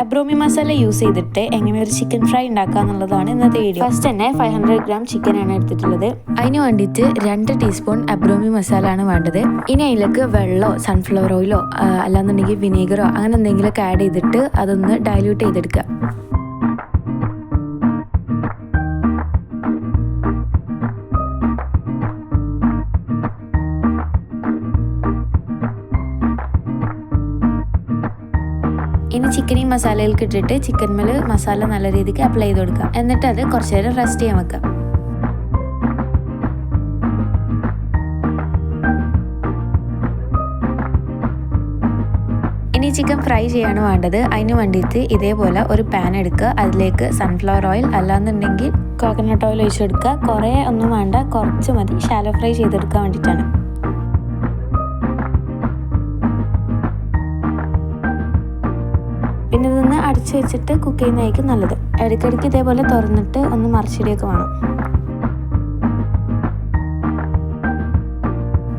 അബ്രോമി masala use ചെയ്തിട്ട് എങ്ങനെ ഒരു ചിക്കൻ ഫ്രൈ ഉണ്ടാക്കുക എന്നുള്ളതാണ് ഇന്നത്തെ വീഡിയോ. ഫസ്റ്റ് തന്നെ 500 ഗ്രാം ചിക്കൻ ആണ് എടുത്തിട്ടുള്ളത്. അതിന് വേണ്ടിയിട്ട് 2 ടീസ്പൂൺ അബ്രോമി മസാല ആണ് വേണ്ടത്. ഇനി അതിലേക്ക് വെള്ളമോ സൺഫ്ലവർ ഓയിലോ അല്ലാന്നുണ്ടെങ്കിൽ വിനീഗറോ അങ്ങനെ എന്തെങ്കിലുമൊക്കെ ആഡ് ചെയ്തിട്ട് അതൊന്ന് ഡൈല്യൂട്ട് ചെയ്തെടുക്കുക. ഇനി ചിക്കൻ ഈ മസാലയിലേക്ക് ഇട്ടിട്ട് ചിക്കൻ മേൽ മസാല നല്ല രീതിക്ക് അപ്ലൈ ചെയ്ത് കൊടുക്കുക. എന്നിട്ട് അത് കുറച്ച് നേരം റെസ്റ്റ് ചെയ്യാൻ വെക്കുക. ഇനി ചിക്കൻ ഫ്രൈ ചെയ്യാണ് വേണ്ടത്. അതിന് വേണ്ടിയിട്ട് ഇതേപോലെ ഒരു പാൻ എടുക്കുക. അതിലേക്ക് സൺഫ്ലവർ ഓയിൽ അല്ലാന്നുണ്ടെങ്കിൽ കോക്കനട്ട് ഓയിൽ ഒഴിച്ചെടുക്കുക. കുറേ ഒന്നും വേണ്ട, കുറച്ച് മതി. ഷാലോ ഫ്രൈ ചെയ്തെടുക്കാൻ വേണ്ടിയിട്ടാണ്. പിന്നെ ഇതൊന്ന് അടച്ചു വെച്ചിട്ട് കുക്ക് ചെയ്യുന്നതായിരിക്കും നല്ലത്. ഇടയ്ക്കിടയ്ക്ക് ഇതേപോലെ തുറന്നിട്ട് ഒന്ന് മറിച്ചിടുകയൊക്കെ വേണം.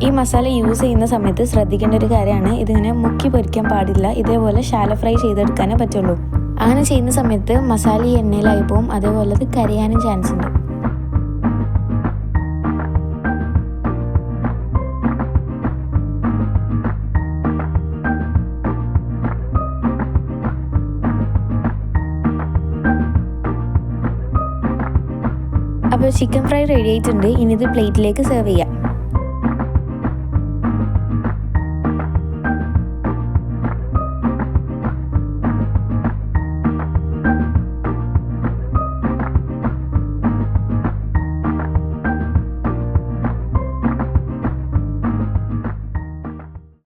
ഈ മസാല യൂസ് ചെയ്യുന്ന സമയത്ത് ശ്രദ്ധിക്കേണ്ട ഒരു കാര്യമാണ്, ഇതിങ്ങനെ മുക്കി പൊരിക്കാൻ പാടില്ല. ഇതേപോലെ ഷാലോ ഫ്രൈ ചെയ്തെടുക്കാനേ പറ്റുള്ളൂ. അങ്ങനെ ചെയ്യുന്ന സമയത്ത് മസാല ഈ എണ്ണയിലായി പോവും. അതേപോലെ അത് കരിയാനും ചാൻസ് ഉണ്ട്. അപ്പോൾ ചിക്കൻ ഫ്രൈ റെഡി ആയിട്ടുണ്ട്. ഇനി ഇത് പ്ലേറ്റിലേക്ക് സെർവ് ചെയ്യാം.